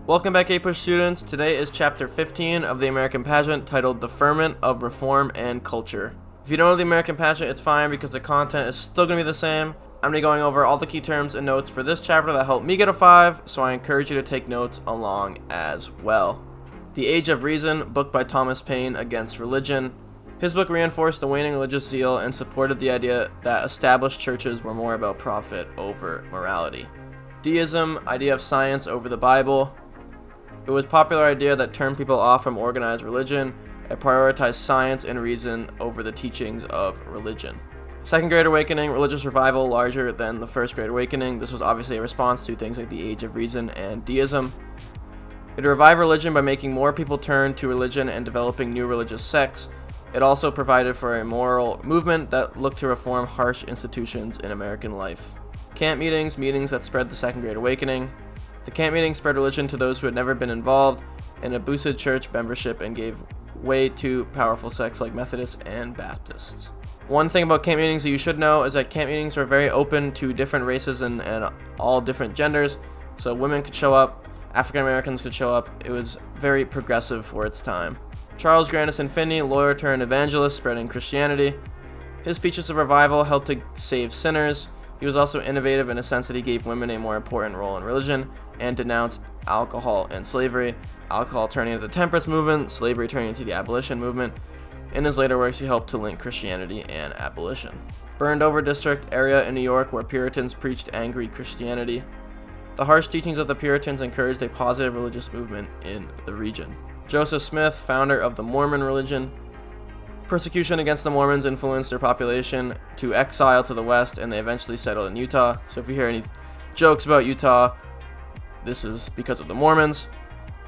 Welcome back, APUSH students. Today is chapter 15 of the American Pageant, titled The Ferment of Reform and Culture. If you don't know the American Pageant, it's fine because the content is still going to be the same. I'm going to be going over all the key terms and notes for this chapter that helped me get a 5, so I encourage you to take notes along as well. The Age of Reason, book by Thomas Paine against religion. His book reinforced the waning religious zeal and supported the idea that established churches were more about profit over morality. Deism, idea of science over the Bible. It was a popular idea that turned people off from organized religion and prioritized science and reason over the teachings of religion. Second Great Awakening, religious revival larger than the First Great Awakening. This was obviously a response to things like the Age of Reason and deism. It revived religion by making more people turn to religion and developing new religious sects. It also provided for a moral movement that looked to reform harsh institutions in American life. Camp meetings, meetings that spread the Second Great Awakening. The camp meeting spread religion to those who had never been involved, and it boosted church membership and gave way to powerful sects like Methodists and Baptists. One thing about camp meetings that you should know is that camp meetings were very open to different races and all different genders, so women could show up, African Americans could show up. It was very progressive for its time. Charles Grandison Finney, lawyer turned evangelist, spreading Christianity. His speeches of revival helped to save sinners. He was also innovative in a sense that he gave women a more important role in religion and denounced alcohol and slavery, alcohol turning into the temperance movement, slavery turning into the abolition movement. In his later works, he helped to link Christianity and abolition. Burned Over District, area in New York where Puritans preached angry Christianity. The harsh teachings of the Puritans encouraged a positive religious movement in the region. Joseph Smith, founder of the Mormon religion. Persecution against the Mormons influenced their population to exile to the west, and they eventually settled in Utah. So if you hear any jokes about Utah, this is because of the Mormons.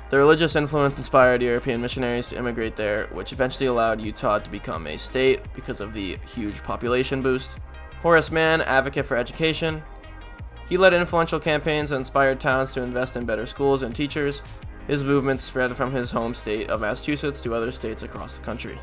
The religious influence inspired European missionaries to immigrate there, which eventually allowed Utah to become a state because of the huge population boost. Horace Mann, advocate for education. He led influential campaigns that inspired towns to invest in better schools and teachers. His movement spread from his home state of Massachusetts to other states across the country.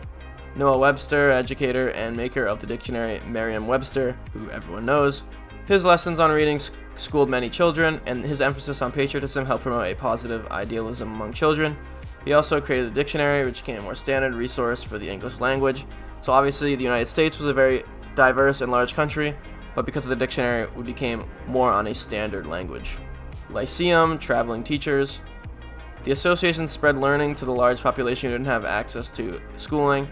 Noah Webster, educator and maker of the dictionary Merriam-Webster, who everyone knows. His lessons on reading schooled many children, and his emphasis on patriotism helped promote a positive idealism among children. He also created the dictionary, which became a more standard resource for the English language. So obviously the United States was a very diverse and large country, but because of the dictionary, we became more on a standard language. Lyceum, traveling teachers. The association spread learning to the large population who didn't have access to schooling.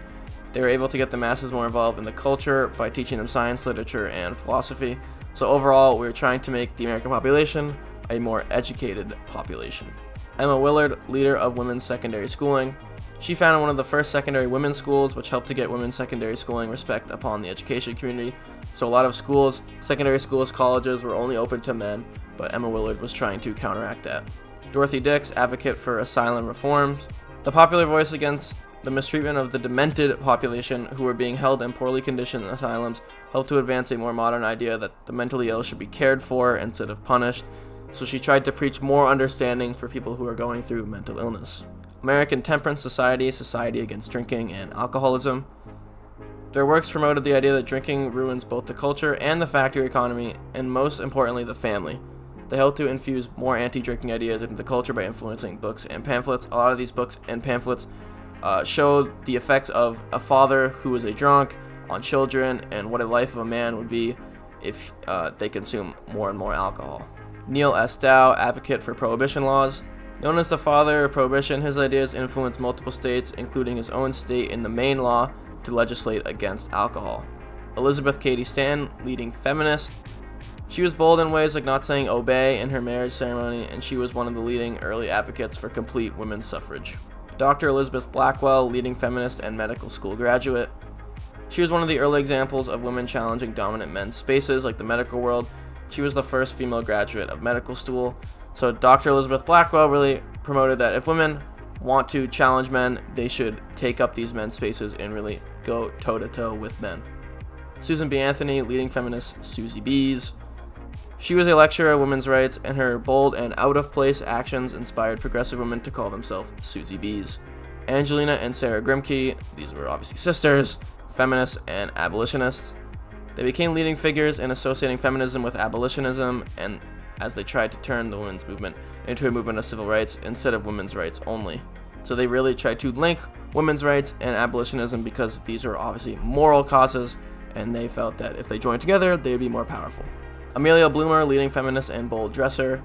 They were able to get the masses more involved in the culture by teaching them science, literature, and philosophy. So overall, we were trying to make the American population a more educated population. Emma Willard, leader of women's secondary schooling. She founded one of the first secondary women's schools, which helped to get women's secondary schooling respect upon the education community. So a lot of schools, secondary schools, colleges were only open to men, but Emma Willard was trying to counteract that. Dorothy Dix, advocate for asylum reforms. The popular voice against the mistreatment of the demented population who were being held in poorly conditioned asylums helped to advance a more modern idea that the mentally ill should be cared for instead of punished. So she tried to preach more understanding for people who are going through mental illness. American Temperance Society, Society Against Drinking and Alcoholism. Their works promoted the idea that drinking ruins both the culture and the factory economy, and most importantly, the family. They helped to infuse more anti-drinking ideas into the culture by influencing books and pamphlets. A lot of these books and pamphlets showed the effects of a father who was a drunk on children and what a life of a man would be if they consume more and more alcohol. Neil S. Dow, advocate for prohibition laws. Known as the father of prohibition, his ideas influenced multiple states, including his own state in the Maine law, to legislate against alcohol. Elizabeth Cady Stanton, leading feminist. She was bold in ways like not saying obey in her marriage ceremony, and she was one of the leading early advocates for complete women's suffrage. Dr. Elizabeth Blackwell, leading feminist and medical school graduate. She was one of the early examples of women challenging dominant men's spaces like the medical world. She was the first female graduate of medical school. So Dr. Elizabeth Blackwell really promoted that if women want to challenge men, they should take up these men's spaces and really go toe-to-toe with men. Susan B. Anthony, leading feminist Susie B's. She was a lecturer on women's rights, and her bold and out-of-place actions inspired progressive women to call themselves Susie B's. Angelina and Sarah Grimke, these were obviously sisters, feminists and abolitionists. They became leading figures in associating feminism with abolitionism, and as they tried to turn the women's movement into a movement of civil rights instead of women's rights only. So they really tried to link women's rights and abolitionism because these are obviously moral causes, and they felt that if they joined together, they would be more powerful. Amelia Bloomer, leading feminist and bold dresser.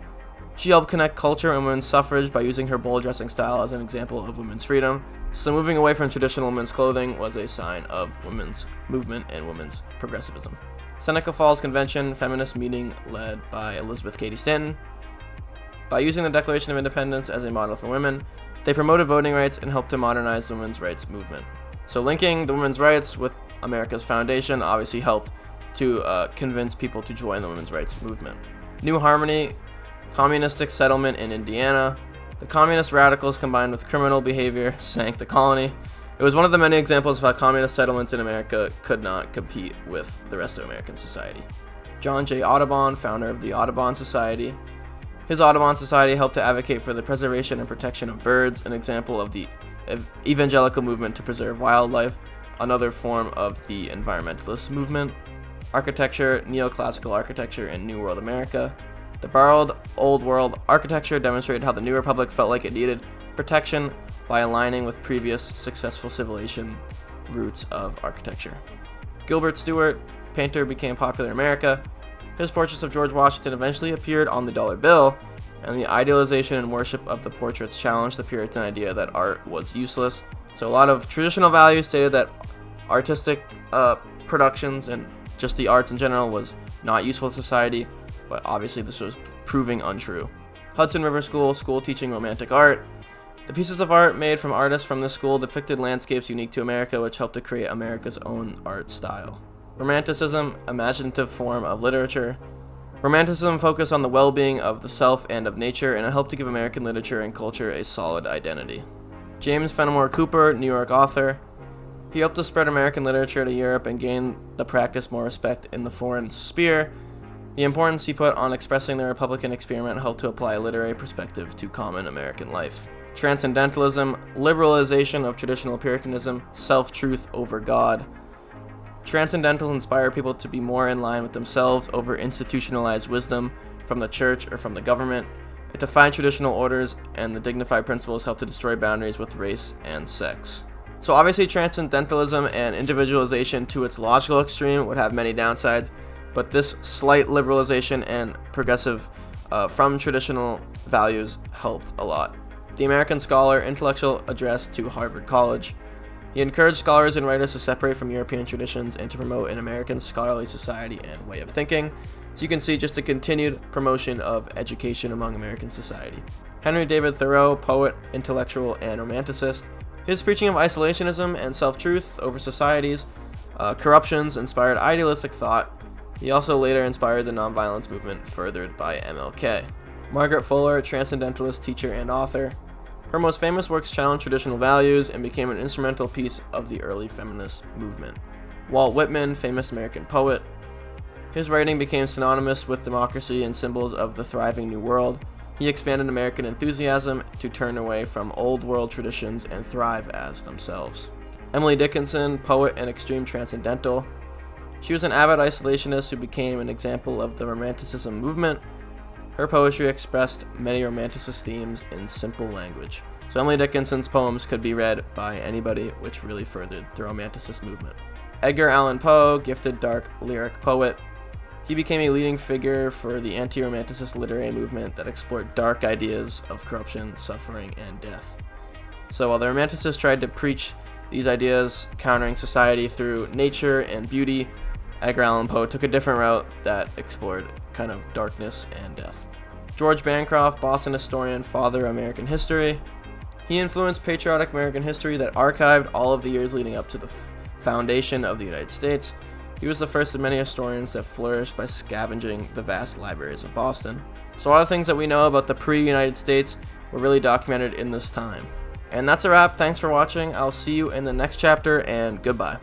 She helped connect culture and women's suffrage by using her bold dressing style as an example of women's freedom. So moving away from traditional women's clothing was a sign of women's movement and women's progressivism. Seneca Falls Convention, feminist meeting led by Elizabeth Cady Stanton. By using the Declaration of Independence as a model for women, they promoted voting rights and helped to modernize the women's rights movement. So linking the women's rights with America's foundation obviously helped to convince people to join the women's rights movement. New Harmony, communistic settlement in Indiana. The communist radicals combined with criminal behavior sank the colony. It was one of the many examples of how communist settlements in America could not compete with the rest of American society. John J. Audubon, founder of the Audubon Society. His Audubon Society helped to advocate for the preservation and protection of birds, an example of the evangelical movement to preserve wildlife, another form of the environmentalist movement. Architecture, neoclassical architecture in New World America. The borrowed Old World architecture demonstrated how the New Republic felt like it needed protection by aligning with previous successful civilization roots of architecture. Gilbert Stuart, painter, became popular in America. His portraits of George Washington eventually appeared on the dollar bill, and the idealization and worship of the portraits challenged the Puritan idea that art was useless. So a lot of traditional values stated that artistic productions and just the arts in general was not useful to society, but obviously this was proving untrue. Hudson River School teaching romantic art. The pieces of art made from artists from this school depicted landscapes unique to America, which helped to create America's own art style. Romanticism, imaginative form of literature. Romanticism focused on the well-being of the self and of nature, and it helped to give American literature and culture a solid identity. James Fenimore Cooper, New York author. He helped to spread American literature to Europe and gain the practice more respect in the foreign sphere. The importance he put on expressing the Republican experiment helped to apply a literary perspective to common American life. Transcendentalism, liberalization of traditional Puritanism, self-truth over God. Transcendental inspired people to be more in line with themselves over institutionalized wisdom from the church or from the government. It defied traditional orders, and the dignified principles helped to destroy boundaries with race and sex. So obviously transcendentalism and individualization to its logical extreme would have many downsides, but this slight liberalization and progressive from traditional values helped a lot. The American Scholar, intellectual address to Harvard College. He encouraged scholars and writers to separate from European traditions and to promote an American scholarly society and way of thinking. So you can see just a continued promotion of education among American society. Henry David Thoreau, poet, intellectual, and romanticist. His preaching of isolationism and self-truth over societies, corruptions inspired idealistic thought. He also later inspired the nonviolence movement furthered by MLK. Margaret Fuller, transcendentalist, teacher, and author. Her most famous works challenged traditional values and became an instrumental piece of the early feminist movement. Walt Whitman, famous American poet. His writing became synonymous with democracy and symbols of the thriving New World. He expanded American enthusiasm to turn away from old world traditions and thrive as themselves. Emily Dickinson, poet and extreme transcendental. She was an avid isolationist who became an example of the Romanticism movement. Her poetry expressed many Romanticist themes in simple language. So Emily Dickinson's poems could be read by anybody, which really furthered the Romanticist movement. Edgar Allan Poe, gifted dark lyric poet. He became a leading figure for the anti-Romanticist literary movement that explored dark ideas of corruption, suffering, and death. So while the Romanticists tried to preach these ideas, countering society through nature and beauty, Edgar Allan Poe took a different route that explored kind of darkness and death. George Bancroft, Boston historian, father of American history. He influenced patriotic American history that archived all of the years leading up to the foundation of the United States. He was the first of many historians that flourished by scavenging the vast libraries of Boston. So a lot of things that we know about the pre-United States were really documented in this time. And that's a wrap. Thanks for watching. I'll see you in the next chapter, and goodbye.